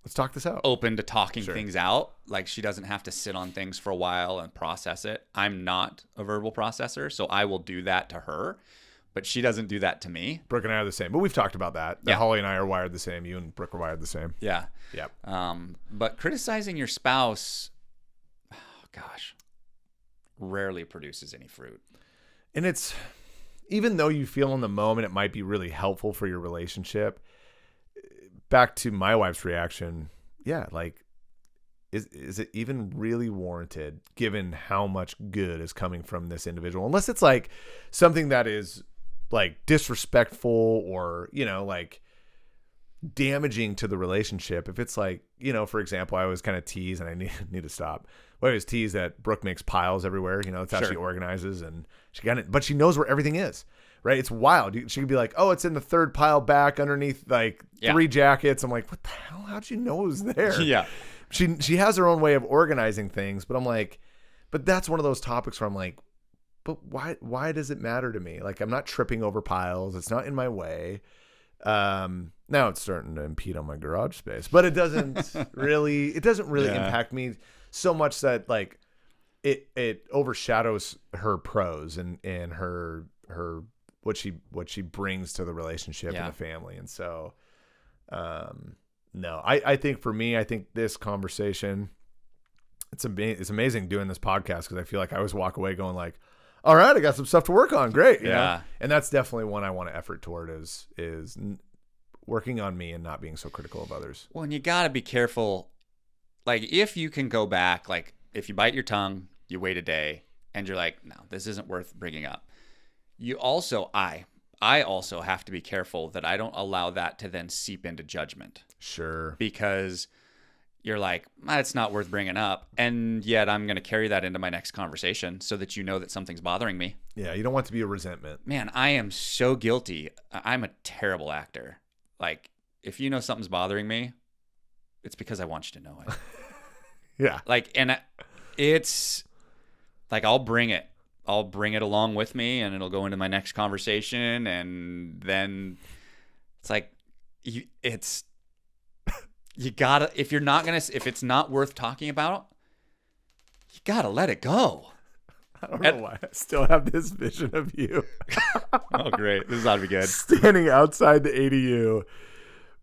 let's talk this out. Open to talking things out. She doesn't have to sit on things for a while and process it. I'm not a verbal processor, so I will do that to her, but she doesn't do that to me. Brooke and I are the same, but we've talked about that. Yeah. Holly and I are wired the same. You and Brooke are wired the same. Yeah. Yep. But criticizing your spouse, rarely produces any fruit. And it's, even though you feel in the moment it might be really helpful for your relationship, back to my wife's reaction, is it even really warranted given how much good is coming from this individual? Unless it's something that is disrespectful or, damaging to the relationship. If it's for example, I always kind of tease, and I need to stop. I always tease that Brooke makes piles everywhere. That's how she organizes, and but she knows where everything is. Right? It's wild. She could be oh, it's in the third pile back underneath 3 jackets. I'm what the hell? How'd you know it was there? Yeah. She has her own way of organizing things, but I'm but that's one of those topics where I'm but why does it matter to me? I'm not tripping over piles. It's not in my way. Now it's starting to impede on my garage space, but it doesn't really impact me so much that it overshadows her pros and her what she brings to the relationship and the family. And so, no, I think for me, I think this conversation It's amazing doing this podcast because I feel like I always walk away going like, all right, I got some stuff to work on. Great. You know? And that's definitely one I want to effort toward is working on me and not being so critical of others. Well, and you got to be careful. Like if you can go back, like if you bite your tongue, you wait a day and you're like, no, this isn't worth bringing up. You also, I also have to be careful that I don't allow that to then seep into judgment. Sure. Because you're like, it's not worth bringing up. And yet I'm going to carry that into my next conversation so that you know that something's bothering me. Yeah, you don't want to be a resentment. Man, I am so guilty. I'm a terrible actor. Like, if you know something's bothering me, it's because I want you to know it. Yeah. Like, and it's like, I'll bring it along with me and it'll go into my next conversation. And then it's like, you gotta, if it's not worth talking about, you gotta let it go. I don't know why I still have this vision of you. Oh, great. This is ought to be good. Standing outside the ADU.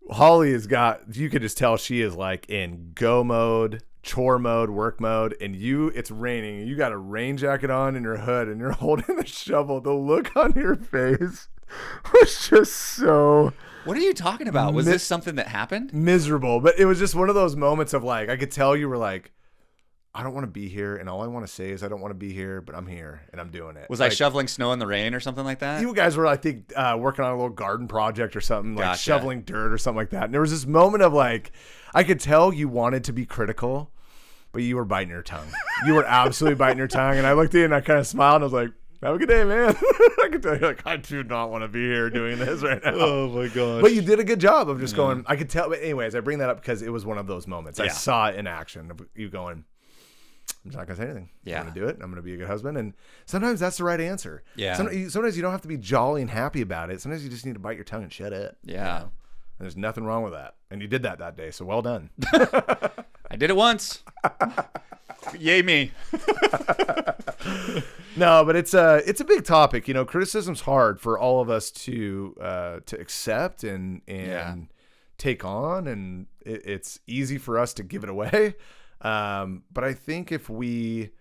Holly you could just tell she is like in go mode, chore mode, work mode, and it's raining. You got a rain jacket on and your hood and you're holding the shovel. The look on your face was just so... What are you talking about? Was this something that happened? Miserable. But it was just one of those moments of like, I could tell you were like, I don't want to be here. And all I want to say is I don't want to be here, but I'm here and I'm doing it. Was I shoveling snow in the rain or something like that? You guys were, I think, working on a little garden project or something, like Gotcha. shoveling dirt or something like that. And there was this moment of like, I could tell you wanted to be critical, but you were biting your tongue. You were absolutely biting your tongue. And I looked at you and I kind of smiled and I was like, have a good day, man. I could tell you, like, I do not want to be here doing this right now. Oh, my gosh. But you did a good job of just going, I could tell. But anyways, I bring that up because it was one of those moments. Yeah. I saw it in action of you going, I'm just not going to say anything. Yeah. I'm going to do it. I'm going to be a good husband. And sometimes that's the right answer. Yeah. Sometimes you don't have to be jolly and happy about it. Sometimes you just need to bite your tongue and shut it. Yeah. You know? And there's nothing wrong with that. And you did that day. So well done. I did it once. Yay me. No, but it's a big topic. You know, criticism's hard for all of us to accept and take on, and it's easy for us to give it away. But I think if we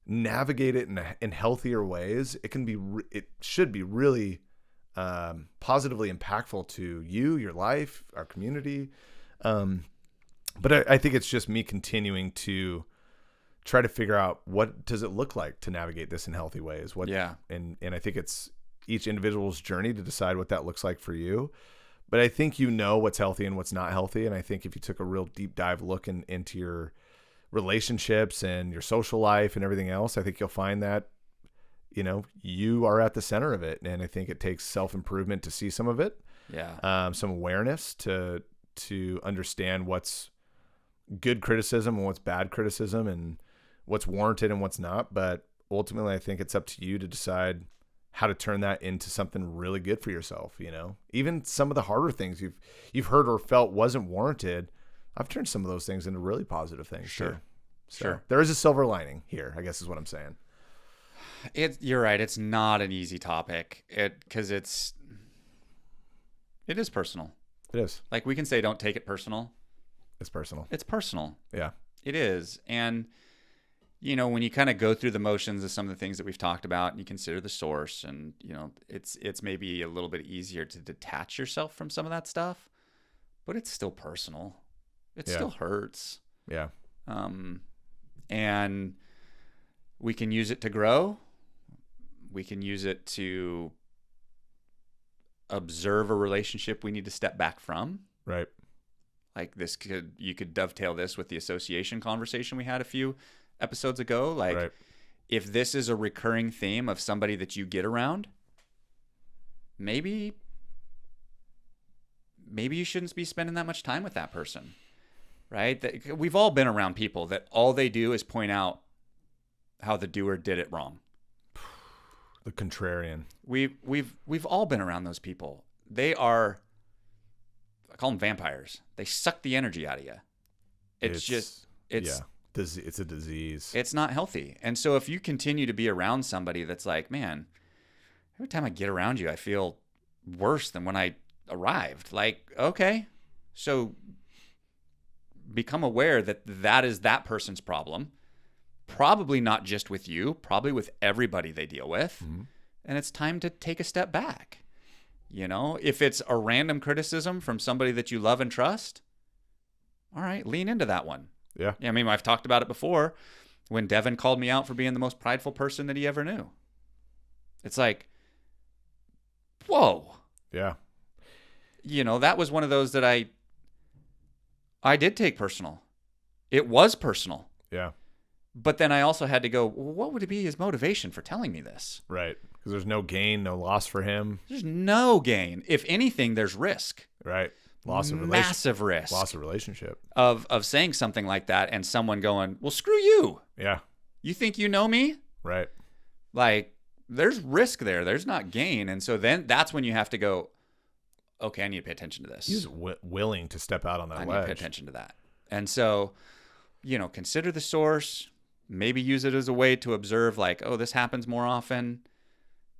navigate it in healthier ways, it should be really positively impactful to you, your life, our community. But I think it's just me continuing to try to figure out what does it look like to navigate this in healthy ways. And I think it's each individual's journey to decide what that looks like for you. But I think you know what's healthy and what's not healthy. And I think if you took a real deep dive look into your relationships and your social life and everything else, I think you'll find that, you know, you are at the center of it. And I think it takes self-improvement to see some of it. Yeah. Some awareness to understand what's good criticism and what's bad criticism and what's warranted and what's not. But ultimately, I think it's up to you to decide how to turn that into something really good for yourself. You know, even some of the harder things you've heard or felt wasn't warranted, I've turned some of those things into really positive things. Sure. Too. So Sure. there is a silver lining here, I guess is what I'm saying. You're right. It's not an easy topic because it is personal. It is. Like we can say, don't take it personal. It's personal. It's personal. Yeah. It is. And, you know, when you kind of go through the motions of some of the things that we've talked about and you consider the source and, you know, it's maybe a little bit easier to detach yourself from some of that stuff, but it's still personal. It still hurts. Yeah. And we can use it to grow. We can use it to observe a relationship we need to step back from. Right. Like you could dovetail this with the association conversation we had a few episodes ago. Like Right. If this is a recurring theme of somebody that you get around, maybe you shouldn't be spending that much time with that person, right? We've all been around people that all they do is point out how the doer did it wrong. The contrarian. We've all been around those people. They are, I call them vampires. They suck the energy out of you. It's a disease. It's not healthy. And so if you continue to be around somebody that's like, man, every time I get around you, I feel worse than when I arrived. Like, okay, so become aware that is that person's problem. probably not just with you, probably with everybody they deal with. Mm-hmm. And it's time to take a step back. You know, if it's a random criticism from somebody that you love and trust, all right, lean into that one. Yeah. I mean, I've talked about it before when Devin called me out for being the most prideful person that he ever knew. It's like, whoa. Yeah. You know, that was one of those that I did take personal. It was personal. Yeah. But then I also had to go, well, what would be his motivation for telling me this? Right. Because there's no gain, no loss for him. There's no gain. If anything, there's risk. Right. Massive risk. Loss of relationship. Of saying something like that and someone going, well, screw you. Yeah. You think you know me? Right. Like, there's risk there. There's not gain. And so then that's when you have to go, okay, I need to pay attention to this. He's willing to step out on that I ledge. need to pay attention to that. And so, you know, consider the source. Maybe use it as a way to observe, like, oh, this happens more often.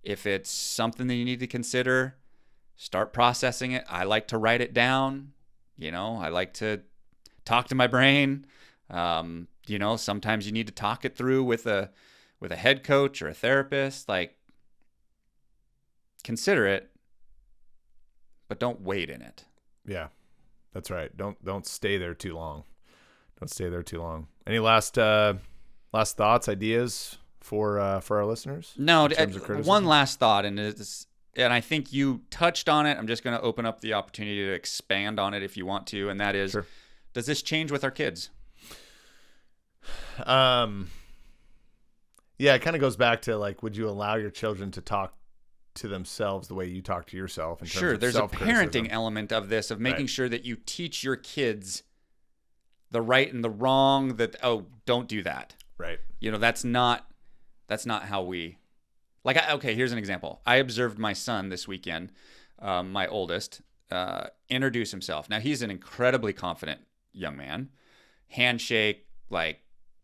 If it's something that you need to consider, start processing it. I like to write it down. You know, I like to talk to my brain. You know, sometimes you need to talk it through with a head coach or a therapist. Like, consider it, but don't wait in it. Yeah, that's right. Don't stay there too long. Don't stay there too long. Any last thoughts, ideas for our listeners? No, in terms of criticism? One last thought, and I think you touched on it. I'm just going to open up the opportunity to expand on it if you want to, and that is, Sure. Does this change with our kids? Yeah, it kind of goes back to, like, would you allow your children to talk to themselves the way you talk to yourself? In terms Sure, of there's a self-criticism? parenting element of this, of making Right. sure that you teach your kids the right and the wrong, that, oh, don't do that. Right. You know, that's not how we, like, okay, here's an example. I observed my son this weekend, my oldest, introduce himself. Now, he's an incredibly confident young man, handshake, like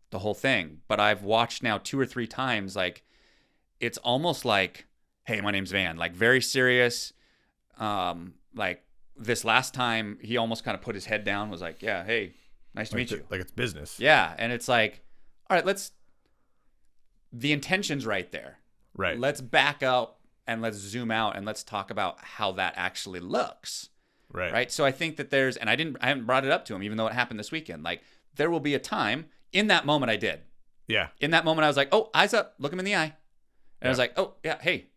the whole thing. But I've watched now 2 or 3 times, like, it's almost like, hey, my name's Van, like, very serious. Like, this last time, he almost kind of put his head down, was like, yeah, hey, nice to meet you. Like it's business. Yeah, and it's like, all right, the intention's right there. Right. Let's back up and let's zoom out and let's talk about how that actually looks. Right. Right. So I think that I haven't brought it up to him, even though it happened this weekend. Like, there will be a time, in that moment I did. Yeah. In that moment I was like, oh, eyes up, look him in the eye. And I was like, oh, yeah, hey.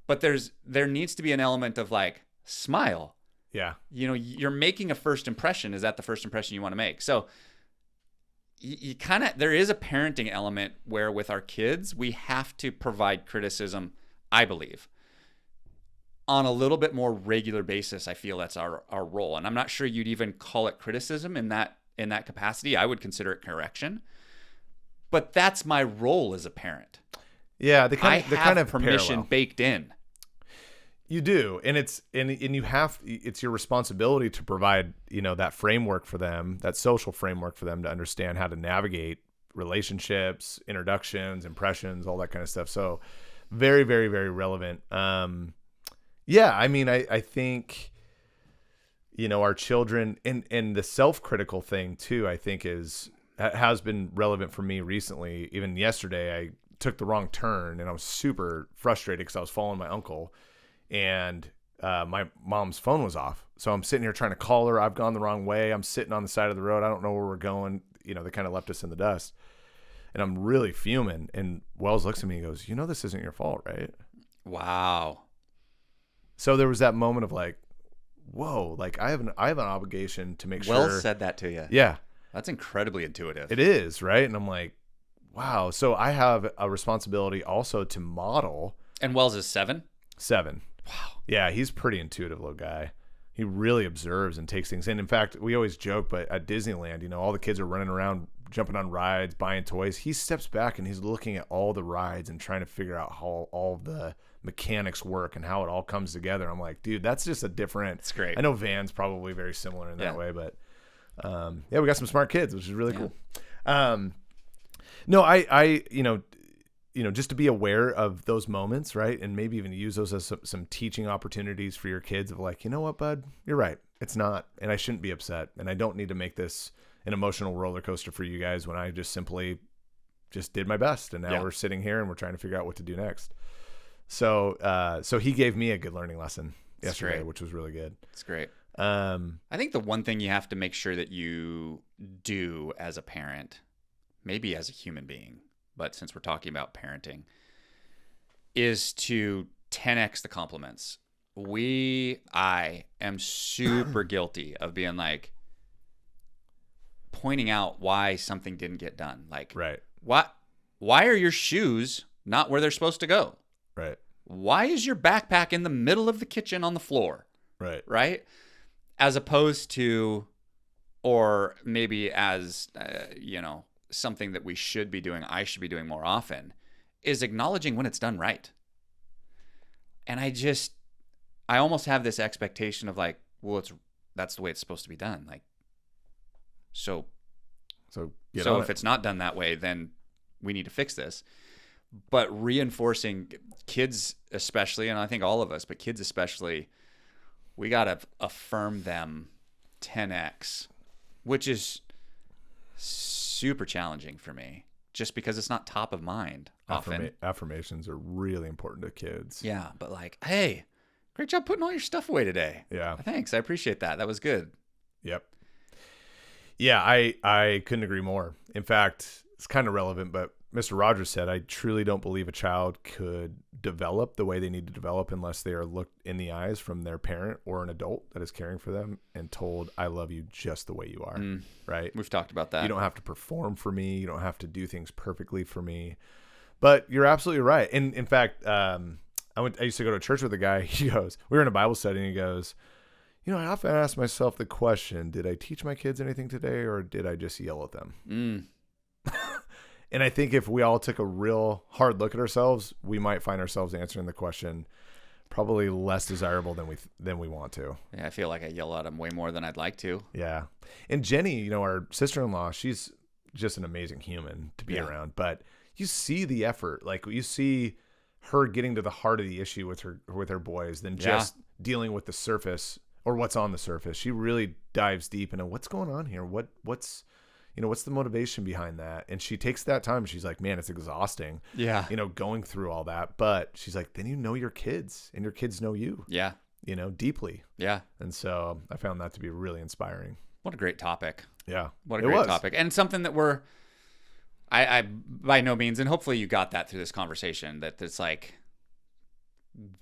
But there needs to be an element of, like, smile. Yeah. You know, you're making a first impression. Is that the first impression you want to make? So you kind of, there is a parenting element where with our kids, we have to provide criticism, I believe, on a little bit more regular basis. I feel that's our role. And I'm not sure you'd even call it criticism in that capacity. I would consider it correction. But that's my role as a parent. Yeah, I have permission parallel. baked in. You do, and it's your responsibility to provide, you know, that framework for them, that social framework for them to understand how to navigate relationships, introductions, impressions, all that kind of stuff. So, very, very, very relevant. Yeah, I mean, I think, you know, our children, and the self-critical thing too, I think has been relevant for me recently. Even yesterday, I took the wrong turn and I was super frustrated because I was following my uncle, and my mom's phone was off. So I'm sitting here trying to call her. I've gone the wrong way. I'm sitting on the side of the road. I don't know where we're going. You know, they kind of left us in the dust, and I'm really fuming. And Wells looks at me and goes, you know, this isn't your fault, right? Wow. So there was that moment of, like, whoa, like I have an obligation to make sure. Wells said that to you. Yeah. That's incredibly intuitive. It is, right? And I'm like, wow. So I have a responsibility also to model. And Wells is 7? 7. Wow. Yeah, he's a pretty intuitive little guy. He really observes and takes things in. In fact, we always joke, but at Disneyland, you know, all the kids are running around, jumping on rides, buying toys. He steps back and he's looking at all the rides and trying to figure out how all the mechanics work and how it all comes together. I'm like, dude, that's just a different. It's great. I know Van's probably very similar in that way, but yeah, we got some smart kids, which is really cool. No, I you know, just to be aware of those moments, right? And maybe even use those as some teaching opportunities for your kids of, like, you know what, bud, you're right. It's not, and I shouldn't be upset. And I don't need to make this an emotional roller coaster for you guys when I just simply just did my best. And now Yeah. we're sitting here and we're trying to figure out what to do next. So, so he gave me a good learning lesson yesterday, great. which was really good. It's great. I think the one thing you have to make sure that you do as a parent, maybe as a human being, but since we're talking about parenting, is to 10x the compliments. I am super guilty of being like, pointing out why something didn't get done. Like, right. Why are your shoes not where they're supposed to go? Right. Why is your backpack in the middle of the kitchen on the floor? Right. Right? As opposed to, or maybe as, something that we should be doing, I should be doing more often, is acknowledging when it's done right. And I almost have this expectation of like, well, that's the way it's supposed to be done. Like, so if it's not done that way, then we need to fix this. But reinforcing kids especially, and I think all of us, but kids especially, we got to affirm them 10x, which is super challenging for me just because it's not top of mind often. Affirmations are really important to kids. Yeah, but like, hey, great job putting all your stuff away today. Yeah. Thanks. I appreciate that. That was good. Yep. Yeah, I couldn't agree more. In fact, it's kind of relevant, but Mr. Rogers said, I truly don't believe a child could develop the way they need to develop unless they are looked in the eyes from their parent or an adult that is caring for them and told, I love you just the way you are. Right? We've talked about that. You don't have to perform for me. You don't have to do things perfectly for me. But you're absolutely right. And in fact, I used to go to church with a guy. He goes, we were in a Bible study and he goes, I often ask myself the question, did I teach my kids anything today or did I just yell at them? And I think if we all took a real hard look at ourselves, we might find ourselves answering the question probably less desirable than we want to. Yeah, I feel like I yell at them way more than I'd like to. Yeah. And Jenny, our sister-in-law, she's just an amazing human to be around. But you see the effort. Like you see her getting to the heart of the issue with her boys than just dealing with the surface or what's on the surface. She really dives deep into what's going on here. What's the motivation behind that? And she takes that time. She's like, man, it's exhausting. Yeah. Going through all that. But she's like, then you know your kids and your kids know you. Yeah. Deeply. Yeah. And so I found that to be really inspiring. What a great topic. Yeah. What a great topic. And something that I by no means, and hopefully you got that through this conversation, that it's like,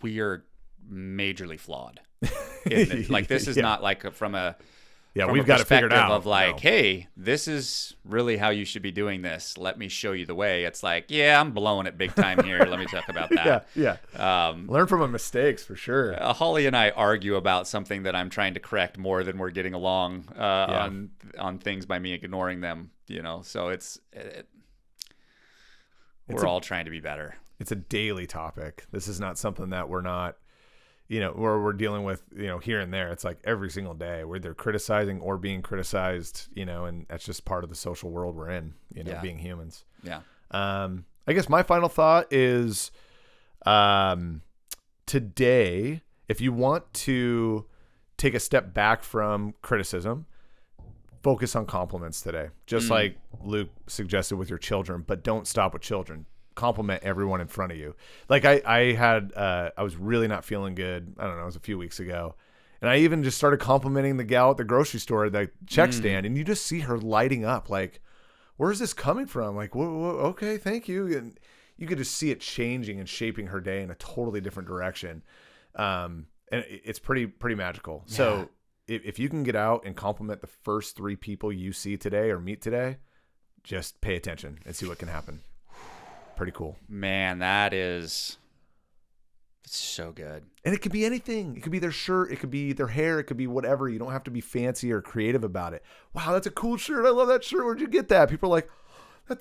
we are majorly flawed. Like this is not like from we've got to figure it out. Of like, hey, this is really how you should be doing this. Let me show you the way. It's like, yeah, I'm blowing it big time here. Let me talk about that. Yeah. Learn from my mistakes for sure. Holly and I argue about something that I'm trying to correct more than we're getting along on things by me ignoring them. So we're all trying to be better. It's a daily topic. This is not something that we're not. Where we're dealing with, here and there. It's like every single day we're either criticizing or being criticized, and that's just part of the social world we're in, being humans. Yeah. I guess my final thought is today, if you want to take a step back from criticism, focus on compliments today, just like Luke suggested with your children, but don't stop with children. Compliment everyone in front of you. Like I was really not feeling good. I don't know, it was a few weeks ago. And I even just started complimenting the gal at the grocery store, the check stand. And you just see her lighting up like, where's this coming from? Like, okay, thank you. And you could just see it changing and shaping her day in a totally different direction. And it's pretty magical. Yeah. So if you can get out and compliment the first 3 people you see today or meet today, just pay attention and see what can happen. Pretty cool. Man, that is so good. And it could be anything. It could be their shirt. It could be their hair. It could be whatever. You don't have to be fancy or creative about it. Wow, that's a cool shirt. I love that shirt. Where'd you get that? People are like,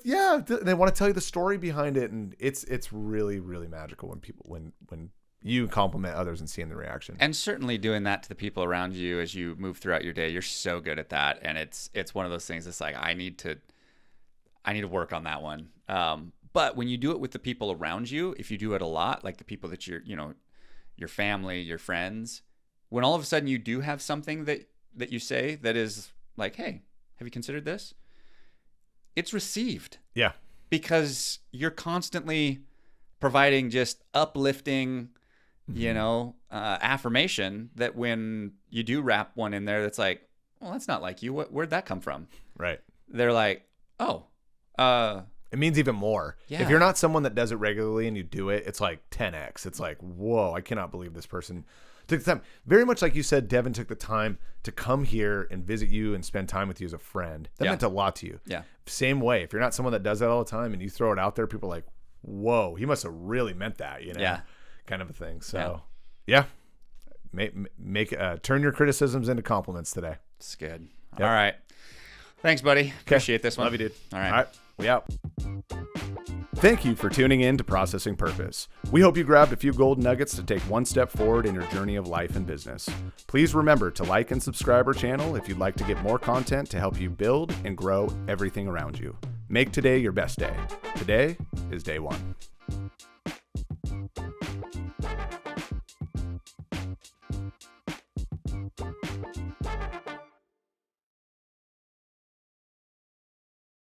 yeah. They want to tell you the story behind it. And it's really, really magical when you compliment others and seeing the reaction. And certainly doing that to the people around you as you move throughout your day. You're so good at that. And it's one of those things that's like, I need to work on that one. But when you do it with the people around you, if you do it a lot, like the people that your family, your friends, when all of a sudden you do have something that you say that is like, hey, have you considered this? It's received. Yeah. because you're constantly providing just uplifting, affirmation that when you do wrap one in there, that's like, well, that's not like you. Where'd that come from? Right. They're like, oh, it means even more. Yeah. If you're not someone that does it regularly and you do it, it's like 10x. It's like, whoa, I cannot believe this person took the time. Very much like you said, Devin took the time to come here and visit you and spend time with you as a friend. That meant a lot to you. Yeah. Same way. If you're not someone that does that all the time and you throw it out there, people are like, whoa, he must have really meant that, Yeah. kind of a thing. So, yeah. Turn your criticisms into compliments today. It's good. Yep. All right. Thanks, buddy. Appreciate this one. Love you, dude. All right. We out. Thank you for tuning in to Processing Purpose. We hope you grabbed a few gold nuggets to take one step forward in your journey of life and business. Please remember to like and subscribe our channel if you'd like to get more content to help you build and grow everything around you. Make today your best day. Today is day one.